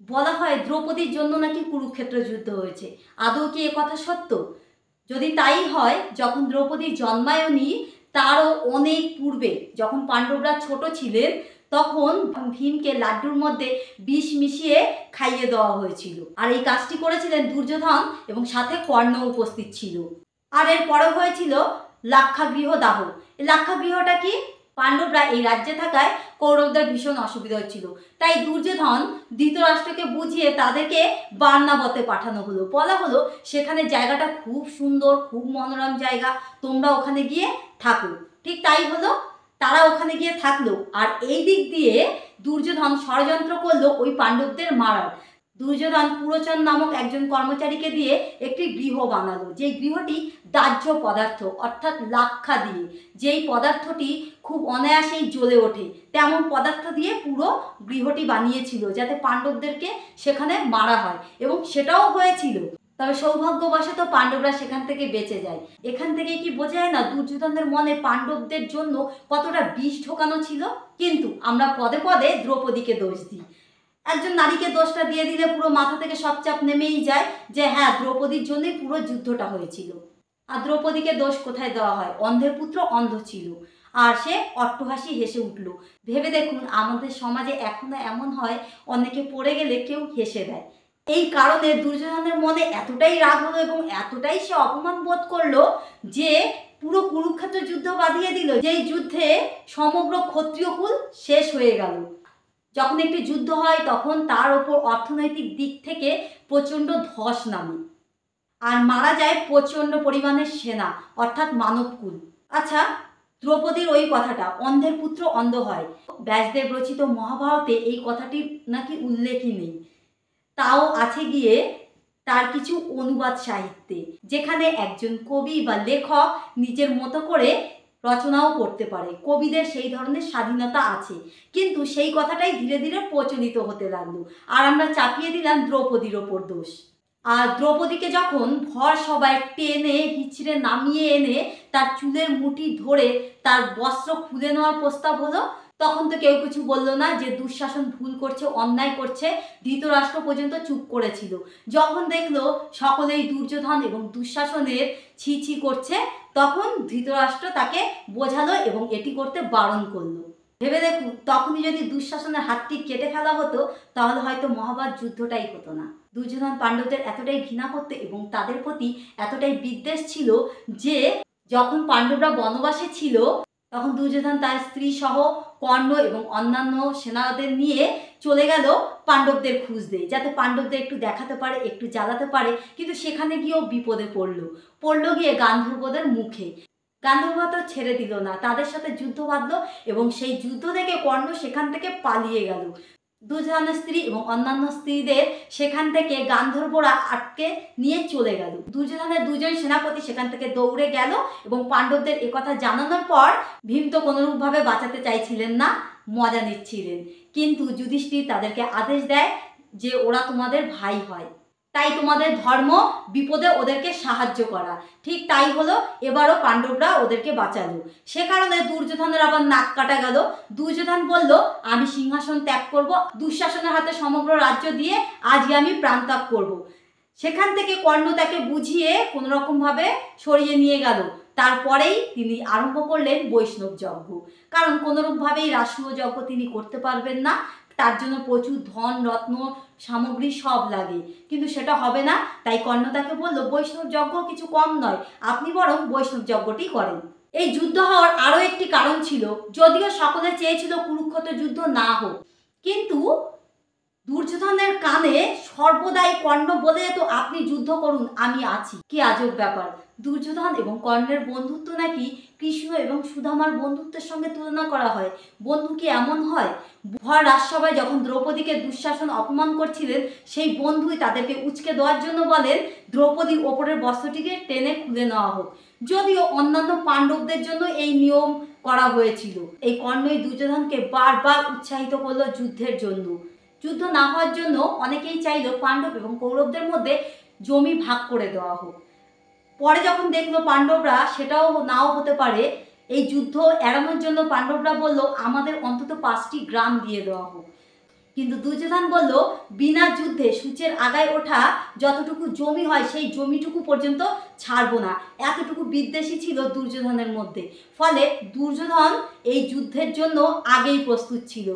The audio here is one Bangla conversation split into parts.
বলা হয় দ্রৌপদীর জন্য নাকি কুরুক্ষেত্র যুদ্ধ হয়েছে। আদৌ কি এ কথা সত্য? যদি তাই হয়, যখন দ্রৌপদী জন্মায়নি তারও অনেক পূর্বে, যখন পাণ্ডবরা ছোট ছিলেন, তখন ভীমকে লাড্ডুর মধ্যে বিষ মিশিয়ে খাইয়ে দেওয়া হয়েছিল। আর এই কাজটি করেছিলেন দুর্যোধন এবং সাথে কর্ণ উপস্থিত ছিল। আর এর পরে হয়েছিল লাক্ষাগৃহ দাহ। এই লাক্ষাগৃহটা কি? পাণ্ডবরা এই রাজ্যে থাকায় কৌরবদের ভীষণ অসুবিধা হচ্ছিল, তাই দুর্যোধন ধৃতরাষ্ট্রকে বুঝিয়ে তাদেরকে বার্নাবতে পাঠানো হলো। বলা হলো সেখানে জায়গাটা খুব সুন্দর, খুব মনোরম জায়গা, তোমরা ওখানে গিয়ে থাকো। ঠিক তাই হলো, তারা ওখানে গিয়ে থাকলো। আর এই দিক দিয়ে দুর্যোধন ষড়যন্ত্র করলো ওই পাণ্ডবদের মারার। দুর্যোধন পুরোচন নামক একজন কর্মচারীকে দিয়ে একটি গৃহ বানালো, যে গৃহটি দাহ্য পদার্থ অর্থাৎ লাক্ষা দিয়ে, যেই পদার্থটি খুব অনায়াসেই জ্বলে ওঠে, তেমন পদার্থ দিয়ে পুরো গৃহটি বানিয়েছিল যাতে পাণ্ডবদেরকে সেখানে মারা হয়, এবং সেটাও হয়েছিল। তবে সৌভাগ্যবশত পাণ্ডবরা সেখান থেকে বেঁচে যায়। এখান থেকে কি বোঝা যায় না দুর্যোধনের মনে পাণ্ডবদের জন্য কতটা বিষ ঢোকানো ছিল? কিন্তু আমরা পদে পদে দ্রৌপদীকে দোষ দিই। একজন নারীকে দোষটা দিয়ে দিলে পুরো মাথা থেকে সব চাপ নেমেই যায় যে হ্যাঁ, দ্রৌপদীর জন্যই পুরো যুদ্ধটা হয়েছিল। আর দ্রৌপদীকে দোষ কোথায় দেওয়া হয়? অন্ধের পুত্র অন্ধ ছিল, আর সে অট্টহাসি হেসে উঠল। ভেবে দেখুন, আমাদের সমাজে এখনো এমন হয়, অনেকে পড়ে গেলে কেউ হেসে দেয়। এই কারণে দুর্যোধনের মনে এতটাই রাগ হলো এবং এতটাই সে অপমান বোধ করলো যে পুরো কুরুক্ষেত্র যুদ্ধ বাঁধিয়ে দিল, যেই যুদ্ধে সমগ্র ক্ষত্রিয় কুল শেষ হয়ে গেল। যখন একটি যুদ্ধ হয় তখন তার ওপর অর্থনৈতিক দিক থেকে প্রচণ্ড ধস নামে, আর মারা যায় প্রচণ্ড পরিমাণের সেনা অর্থাৎ মানবকুল। আচ্ছা, দ্রৌপদীর ওই কথাটা অন্ধের পুত্র অন্ধ হয়, ব্যাসদেব রচিত মহাভারতে এই কথাটির নাকি উল্লেখই নেই। তাও আছে গিয়ে তার কিছু অনুবাদ সাহিত্যে, যেখানে একজন কবি বা লেখক নিজের মতো করে রচনাও করতে পারে। কবিদের সেই ধরনের স্বাধীনতা আছে, কিন্তু সেই কথাটাই ধীরে ধীরে প্রচলিত হতে লাগলো, আর আমরা চাপিয়ে দিলাম দ্রৌপদীর ওপর দোষ। আর দ্রৌপদীকে যখন ভর সবাই টেনে হিচড়ে নামিয়ে এনে তার চুলের মুঠি ধরে তার বস্ত্র খুলে নেওয়ার প্রস্তাব হলো, তখন তো কেউ কিছু বললো না যে দুঃশাসন ভুল করছে, অন্যায় করছে। ধৃতরাষ্ট্র পর্যন্ত চুপ করেছিল। যখন দেখলো সকলেই দুর্যোধন এবং দুঃশাসনের ছি ছি করছে, তখন ধৃতরাষ্ট্র তাকে বোঝালো এবং এটি করতে বারণ করলো। ভেবে দেখুন, তখনই যদি দুঃশাসনের হাতটি কেটে ফেলা হতো, তাহলে হয়তো মহাভারত যুদ্ধটাই হতো না। দুর্যোধন পাণ্ডবদের এতটাই ঘৃণা করতে এবং তাদের প্রতি এতটাই বিদ্বেষ ছিল যে যখন পাণ্ডবরা বনবাসে ছিল, তখন দুর্যোধন তার স্ত্রী সহ কর্ণ এবং অন্যান্য সেনাদের নিয়ে চলে গেল পাণ্ডবদের খুঁজতে, যাতে পাণ্ডবদের একটু দেখাতে পারে, একটু জ্বালাতে পারে। কিন্তু সেখানে গিয়েও বিপদে পড়লো গিয়ে গান্ধর্বদের মুখে। গান্ধর্ব তো ছেড়ে দিল না, তাদের সাথে যুদ্ধ বাঁধলো এবং সেই যুদ্ধ থেকে কর্ণ সেখান থেকে পালিয়ে গেল। দুর্যোধনের স্ত্রী এবং অন্যান্য স্ত্রীদের সেখান থেকে গান্ধর্বরা আটকে নিয়ে চলে গেল। দুর্যোধনের দুজন সেনাপতি সেখান থেকে দৌড়ে গেল এবং পাণ্ডবদের একথা জানানোর পর ভীম তো কোনোরূপভাবে বাঁচাতে চাইছিলেন না, মজা নিচ্ছিলেন। কিন্তু যুধিষ্ঠির তাদেরকে আদেশ দেয় যে ওরা তোমাদের ভাই হয়, তাই তোমাদের ধর্ম বিপদে ওদেরকে সাহায্য করা। ঠিক তাই হলো, এবারও পাণ্ডবরা ওদেরকে বাঁচালো। সে কারণে দুর্যোধনের আবার নাক কাটা গেল। দুর্যোধন বলল, আমি সিংহাসন ত্যাগ করব, দুঃশাসনের হাতে সমগ্র রাজ্য দিয়ে আজই আমি প্রাণত্যাগ করব। সেখান থেকে কর্ণ তাকে বুঝিয়ে কোনোরকমভাবে সরিয়ে নিয়ে গেল। তারপরেই তিনি আরম্ভ করলেন বৈষ্ণব যজ্ঞ, কারণ কোনোরূপভাবেই রাষ্ট্রীয় যজ্ঞ তিনি করতে পারবেন না, তার জন্য প্রচুর ধন রত্ন সামগ্রী সব লাগে, কিন্তু সেটা হবে না। তাই কর্ণ তাকে বললো, বৈষ্ণব যজ্ঞ কিছু কম নয়, আপনি বরং বৈষ্ণব যজ্ঞটি করেন। এই যুদ্ধ হওয়ার আরও একটি কারণ ছিল, যদিও সকলে চেয়েছিল কুরুক্ষেত্র যুদ্ধ না হোক, কিন্তু দুর্যোধনের কানে সর্বদাই কর্ণ বলে যেত, আপনি যুদ্ধ করুন, আমি আছি। কি আজব ব্যাপার! দুর্যোধন এবং কর্ণের বন্ধুত্ব নাকি কৃষ্ণ এবং সুদামার বন্ধুত্বের সঙ্গে তুলনা করা হয়। বন্ধু কি এমন হয়? ভর রাজসভায় যখন দ্রৌপদীকে দুঃশাসন অপমান করছিলেন, সেই বন্ধুই তাদেরকে উচকে দেওয়ার জন্য বলেন দ্রৌপদীর ওপরের বস্ত্রটিকে টেনে খুলে নেওয়া হোক। যদিও অন্যান্য পাণ্ডবদের জন্য এই নিয়ম করা হয়েছিল। এই কর্ণই দুর্যোধনকে বারবার উৎসাহিত করলো যুদ্ধের জন্য। যুদ্ধ না হওয়ার জন্য অনেকেই চাইল পাণ্ডব এবং কৌরবদের মধ্যে জমি ভাগ করে দেওয়া হোক। পরে যখন দেখলো পাণ্ডবরা সেটাও নাও হতে পারে, এই যুদ্ধ এড়ানোর জন্য পাণ্ডবরা বলল, আমাদের অন্তত 5টি গ্রাম দিয়ে দেওয়া হোক। কিন্তু দুর্যোধন বলল, বিনা যুদ্ধে সূচের আগায় ওঠা যতটুকু জমি হয় সেই জমিটুকু পর্যন্ত ছাড়বো না। এতটুকু বিদ্বেষী ছিল দুর্যোধনের মধ্যে। ফলে দুর্যোধন এই যুদ্ধের জন্য আগেই প্রস্তুত ছিল।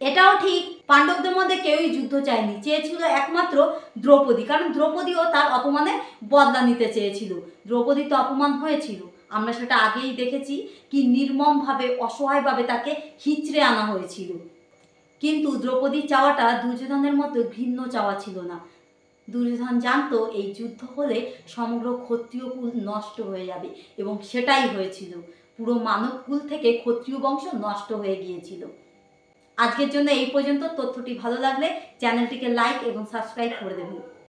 এটাও ঠিক, পাণ্ডবদের মধ্যে কেউই যুদ্ধ চায়নি, চেয়েছিল একমাত্র দ্রৌপদী, কারণ দ্রৌপদীও তার অপমানে বদলা নিতে চেয়েছিল। দ্রৌপদী তো অপমান হয়েছিল, আমরা সেটা আগেই দেখেছি, কি নির্মমভাবে অসহায়ভাবে তাকে হিচড়ে আনা হয়েছিল। কিন্তু দ্রৌপদীর চাওয়াটা দুর্যোধনের মতো ভিন্ন চাওয়া ছিল না। দুর্যোধন জানতো এই যুদ্ধ হলে সমগ্র ক্ষত্রিয় কুল নষ্ট হয়ে যাবে, এবং সেটাই হয়েছিল। পুরো মানব কুল থেকে ক্ষত্রিয় বংশ নষ্ট হয়ে গিয়েছিল। আজকের জন্য এই পর্যন্ত। তথ্যটি ভালো লাগলে চ্যানেলটিকে লাইক এবং সাবস্ক্রাইব করে দেবেন।